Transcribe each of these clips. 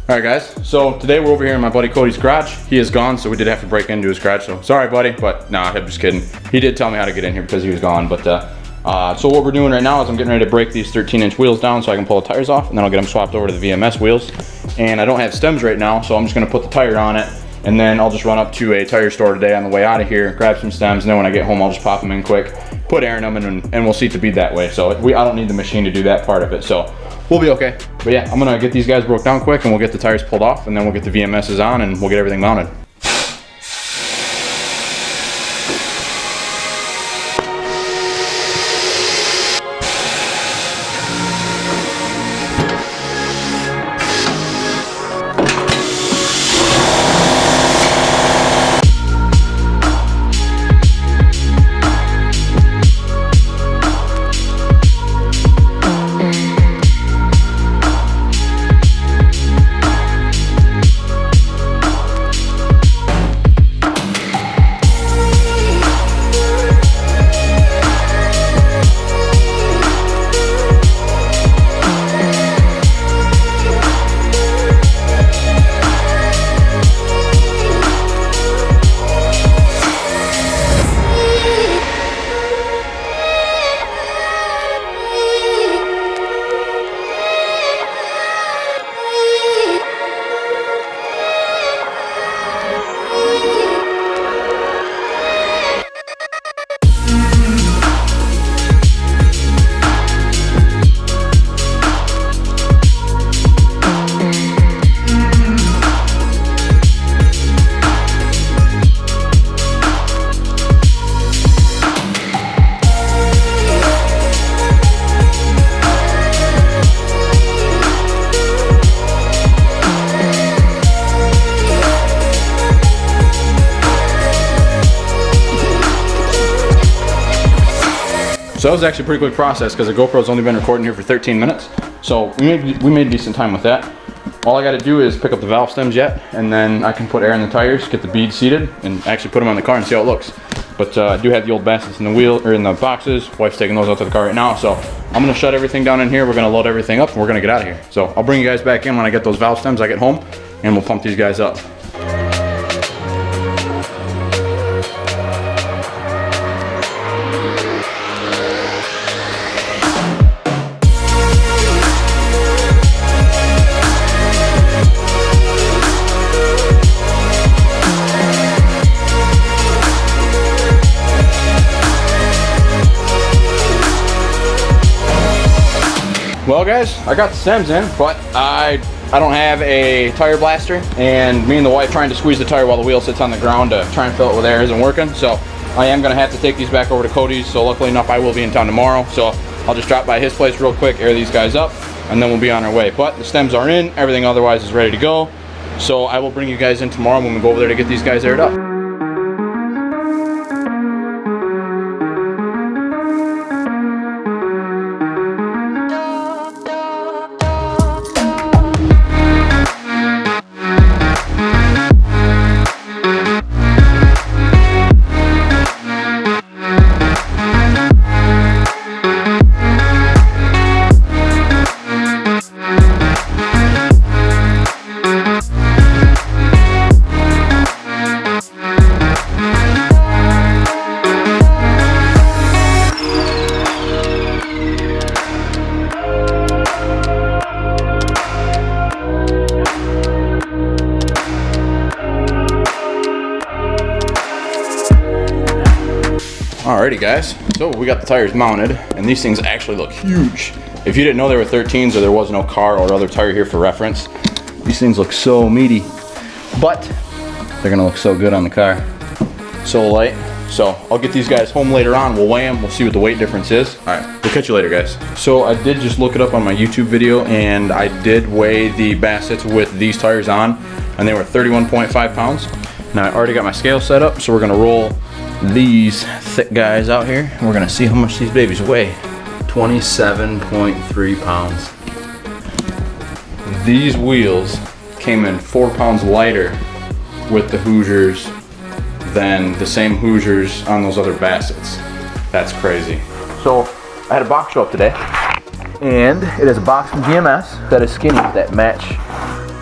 All right, guys. So today we're over here in my buddy Cody's garage. He is gone, so we did have to break into his garage. So sorry, buddy, but nah, I'm just kidding. He did tell me how to get in here because he was gone. But so what we're doing right now is I'm getting ready to break these 13-inch wheels down so I can pull the tires off, and then I'll get them swapped over to the VMS wheels. And I don't have stems right now, so I'm just gonna put the tire on it, and then I'll just run up to a tire store today on the way out of here, grab some stems, and then when I get home, I'll just pop them in quick, put air in them, and we'll seat the bead that way. So I don't need the machine to do that part of it. So we'll be okay. But yeah, I'm gonna get these guys broke down quick and we'll get the tires pulled off and then we'll get the VMSs on and we'll get everything mounted. So that was actually a pretty quick process because the GoPro's only been recording here for 13 minutes. So we made decent time with that. All I got to do is pick up the valve stems yet, and then I can put air in the tires, get the beads seated, and actually put them on the car and see how it looks. But I do have the old baskets in the wheel or in the boxes. Wife's taking those out to the car right now. So I'm gonna shut everything down in here. We're gonna load everything up and we're gonna get out of here. So I'll bring you guys back in when I get those valve stems. I get home and we'll pump these guys up. Well guys, I got the stems in, but I don't have a tire blaster, and me and the wife trying to squeeze the tire while the wheel sits on the ground to try and fill it with air isn't working. So I am gonna have to take these back over to Cody's. So luckily enough, I will be in town tomorrow. So I'll just drop by his place real quick, air these guys up, and then we'll be on our way. But the stems are in, everything otherwise is ready to go. So I will bring you guys in tomorrow when we go over there to get these guys aired up. Alrighty guys, so we got the tires mounted, and these things actually look huge. If you didn't know they were 13s or there was no car or other tire here for reference, these things look so meaty, but they're gonna look so good on the car. So light. So I'll get these guys home later on, we'll weigh them, we'll see what the weight difference is. Alright, we'll catch you later guys. So I did just look it up on my YouTube video, and I did weigh the Bassets with these tires on, and they were 31.5 pounds. Now I already got my scale set up, so we're gonna roll these thick guys out here and we're gonna see how much these babies weigh. 27.3 pounds. These wheels came in 4 pounds lighter with the Hoosiers than the same Hoosiers on those other Bassets. That's crazy. So I had a box show up today, and it is a box from GMS that is skinnies that match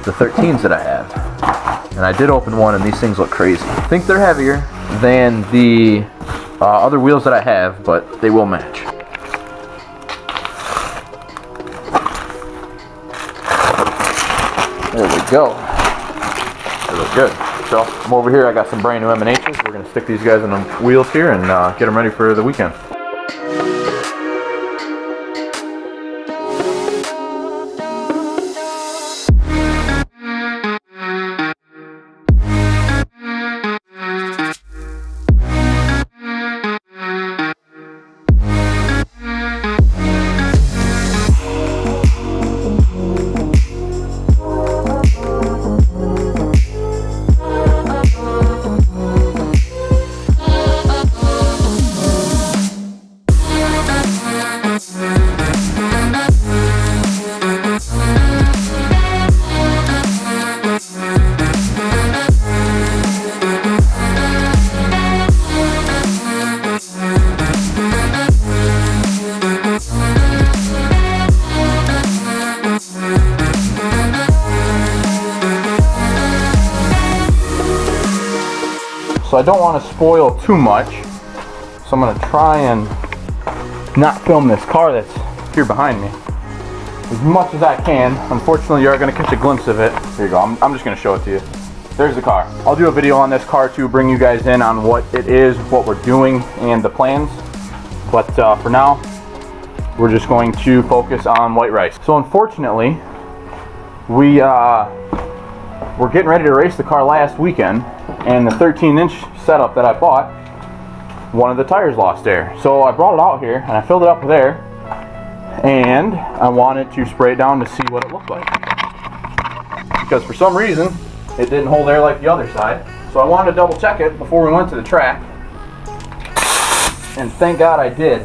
the 13s that I have. And I did open one, and these things look crazy. I think they're heavier than the other wheels that I have, but they will match. There we go. They look good. So I'm over here. I got some brand new M&H's. We're gonna stick these guys on the wheels here and get them ready for the weekend. So I don't want to spoil too much, so I'm going to try and not film this car that's here behind me as much as I can. Unfortunately, you are going to catch a glimpse of it. Here you go. I'm just going to show it to you. There's the car. I'll do a video on this car to bring you guys in on what it is, what we're doing, and the plans. But for now, we're just going to focus on white rice. So unfortunately, we're getting ready to race the car last weekend, and the 13-inch setup that I bought, one of the tires lost air. So I brought it out here and I filled it up with air, and I wanted to spray it down to see what it looked like, because for some reason it didn't hold air like the other side. So I wanted to double check it before we went to the track, and thank God I did.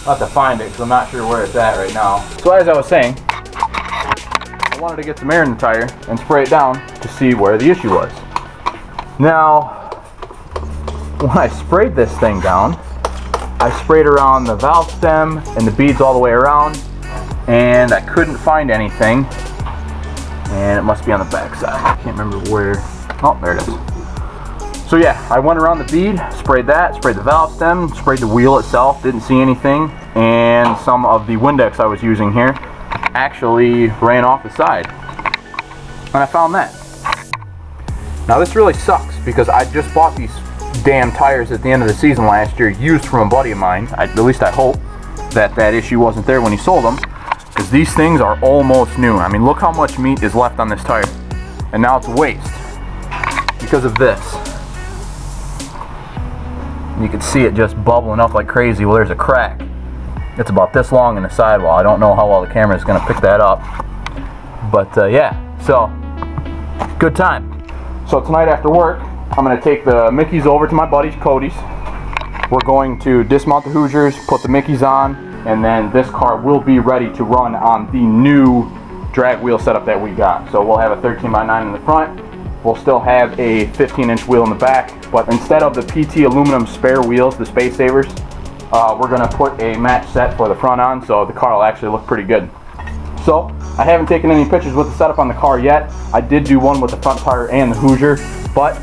I'll have to find it because I'm not sure where it's at right now. So as I was saying, I wanted to get some air in the tire and spray it down to see where the issue was. Now, when I sprayed this thing down, I sprayed around the valve stem and the beads all the way around, and I couldn't find anything, and it must be on the back side. I can't remember where. Oh, there it is. So yeah, I went around the bead, sprayed that, sprayed the valve stem, sprayed the wheel itself, didn't see anything, and some of the Windex I was using here actually ran off the side, and I found that. Now this really sucks because I just bought these damn tires at the end of the season last year, used from a buddy of mine. At least I hope that that issue wasn't there when he sold them, because these things are almost new. I mean, look how much meat is left on this tire, and now it's waste because of this. You can see it just bubbling up like crazy. Well, there's a crack. It's about this long in the sidewall. I don't know how well the camera is going to pick that up, but yeah, so good time. So tonight after work, I'm going to take the Mickeys over to my buddy Cody's. We're going to dismount the Hoosiers, put the Mickeys on, and then this car will be ready to run on the new drag wheel setup that we got. So we'll have a 13x9 in the front. We'll still have a 15-inch wheel in the back, but instead of the PT aluminum spare wheels, the Space Savers, we're going to put a match set for the front on, so the car will actually look pretty good. So I haven't taken any pictures with the setup on the car yet. I did do one with the front tire and the Hoosier, but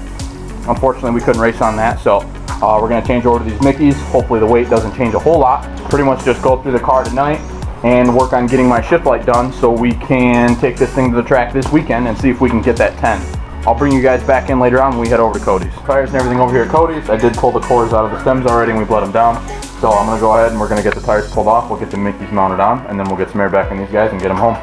unfortunately we couldn't race on that. So we're going to change over to these Mickeys. Hopefully the weight doesn't change a whole lot. Pretty much just go through the car tonight and work on getting my shift light done so we can take this thing to the track this weekend and see if we can get that 10. I'll bring you guys back in later on when we head over to Cody's. Tires and everything over here at Cody's. I did pull the cores out of the stems already and we've let them down. So I'm going to go ahead and we're going to get the tires pulled off. We'll get the Mickeys mounted on, and then we'll get some air back in these guys and get them home.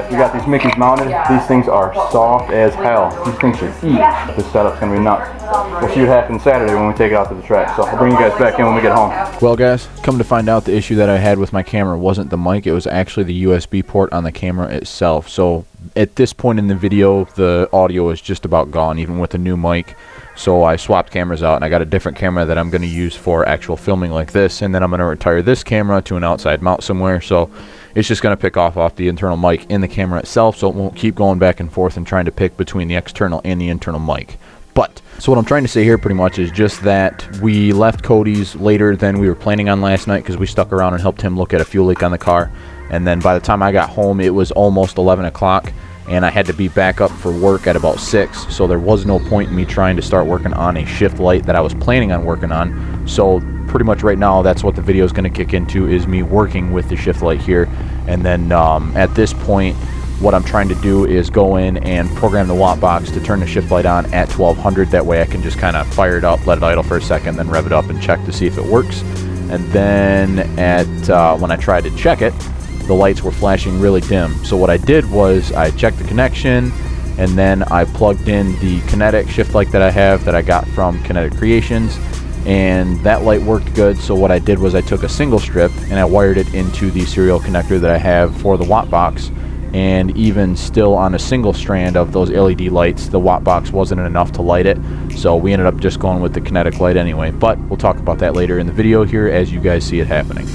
We got these Mickeys mounted. These things are soft as hell. These things should eat. This setup's gonna be nuts. We'll see what happens Saturday when we take it out to the track. So I'll bring you guys back in when we get home. Well guys, come to find out the issue that I had with my camera wasn't the mic, it was actually the USB port on the camera itself. So At this point in the video, the audio is just about gone, even with a new mic. So I swapped cameras out, and I got a different camera that I'm going to use for actual filming like this, and then I'm going to retire this camera to an outside mount somewhere. So it's just going to pick off the internal mic in the camera itself, so it won't keep going back and forth and trying to pick between the external and the internal mic. But, so what I'm trying to say here pretty much is just that we left Cody's later than we were planning on last night because we stuck around and helped him look at a fuel leak on the car. And then by the time I got home, it was almost 11 o'clock, and I had to be back up for work at about 6, so there was no point in me trying to start working on a shift light that I was planning on working on. So pretty much right now, that's what the video is going to kick into, is me working with the shift light here. And then at this point, what I'm trying to do is go in and program the watt box to turn the shift light on at 1200. That way I can just kind of fire it up, let it idle for a second, then rev it up and check to see if it works. And then when I tried to check it, the lights were flashing really dim. So what I did was I checked the connection, and then I plugged in the Kinetic shift light that I have that I got from Kinetic Creations, and that light worked good. So what I did was I took a single strip and I wired it into the serial connector that I have for the watt box. And even still, on a single strand of those LED lights, the watt box wasn't enough to light it, so we ended up just going with the Kinetic light anyway. But we'll talk about that later in the video here as you guys see it happening.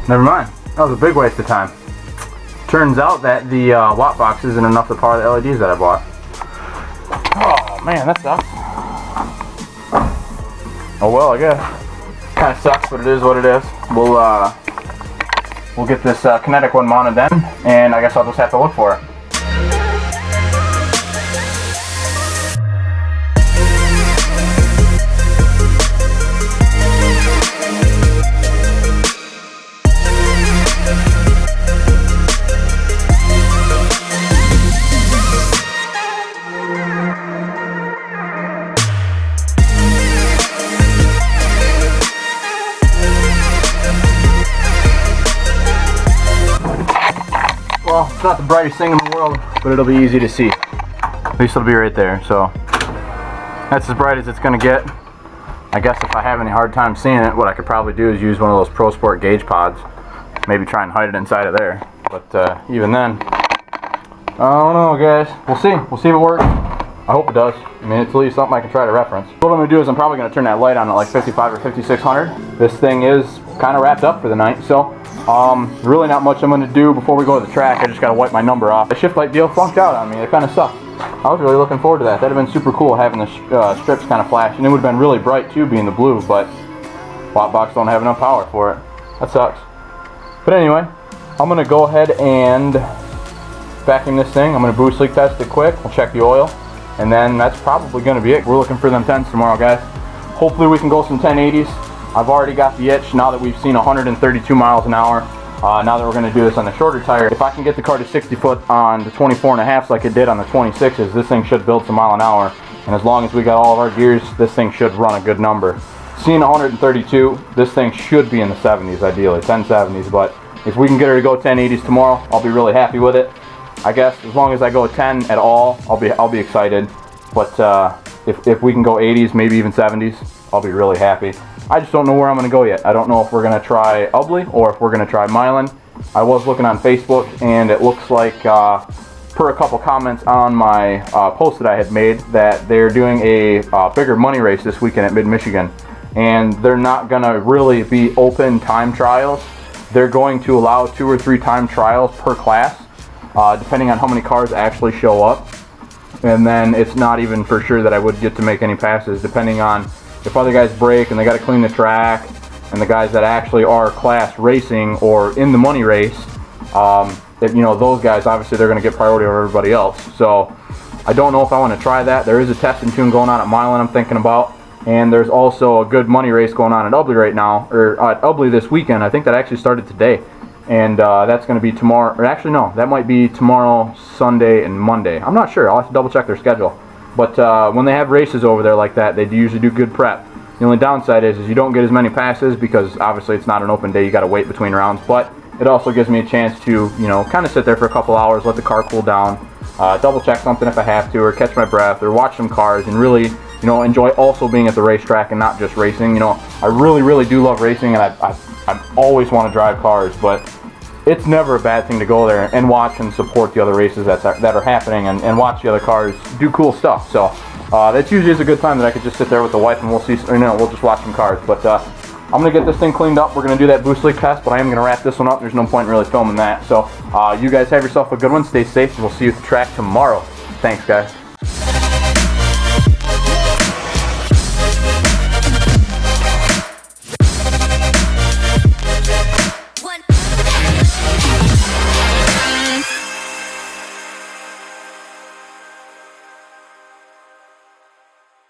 Never mind. That was a big waste of time. Turns out that the watt box isn't enough to power the LEDs that I bought. Oh man, that sucks. Oh well, I guess. Kind of sucks, but it is what it is. We'll get this Kinetic one mounted then, and I guess I'll just have to look for it. Well, it's not the brightest thing in the world, but it'll be easy to see. At least it'll be right there, so that's as bright as it's gonna get. I guess if I have any hard time seeing it, what I could probably do is use one of those Pro Sport gauge pods. Maybe try and hide it inside of there. But even then, I don't know, guys. We'll see. We'll see if it works. I hope it does. I mean, it's at least something I can try to reference. What I'm gonna do is I'm probably gonna turn that light on at like 55 or 5600. This thing is kind of wrapped up for the night, so really not much I'm going to do before we go to the track. I just got to wipe my number off. The shift light deal flunked out on me. It kind of sucked. I was really looking forward to that. That would have been super cool having the strips kind of flash. And it would have been really bright too, being the blue, but watt box don't have enough power for it. That sucks. But anyway, I'm going to go ahead and vacuum this thing. I'm going to boost leak test it quick. We'll check the oil. And then that's probably going to be it. We're looking for them 10s tomorrow, guys. Hopefully we can go some 1080s. I've already got the itch now that we've seen 132 miles an hour. Now that we're going to do this on the shorter tire, if I can get the car to 60 foot on the 24.5s like it did on the 26s, this thing should build some mile an hour. And as long as we got all of our gears, this thing should run a good number. Seeing 132, this thing should be in the 70s ideally, 1070s. But if we can get her to go 1080s tomorrow, I'll be really happy with it. I guess as long as I go 10 at all, I'll be excited. But if we can go 80s, maybe even 70s, I'll be really happy. I just don't know where I'm going to go yet. I don't know if we're going to try Ubley or if we're going to try Milan. I was looking on Facebook, and it looks like, per a couple comments on my post that I had made, that they're doing a bigger money race this weekend at Mid-Michigan. And they're not going to really be open time trials. They're going to allow 2 or 3 time trials per class, depending on how many cars actually show up. And then it's not even for sure that I would get to make any passes, depending on if other guys break and they got to clean the track, and the guys that actually are class racing or in the money race, if, you know, those guys, obviously they're going to get priority over everybody else. So I don't know if I want to try that. There is a test and tune going on at Milan I'm thinking about. And there's also a good money race going on at Ubly right now, or at Ubly this weekend. I think that actually started today. And that's going to be tomorrow, or actually no, that might be tomorrow, Sunday, and Monday. I'm not sure. I'll have to double check their schedule. But when they have races over there like that, they usually do good prep. The only downside is you don't get as many passes because obviously it's not an open day. You got to wait between rounds. But it also gives me a chance to, kind of sit there for a couple hours, let the car cool down, double check something if I have to, or catch my breath, or watch some cars, and really, enjoy also being at the racetrack and not just racing. I really, really do love racing, and I always want to drive cars, but it's never a bad thing to go there and watch and support the other races that are happening and watch the other cars do cool stuff. So that's usually is a good time that I could just sit there with the wife and we'll just watch some cars. But I'm going to get this thing cleaned up. We're going to do that boost leak test, but I am going to wrap this one up. There's no point in really filming that. So you guys have yourself a good one. Stay safe, and we'll see you at the track tomorrow. Thanks, guys.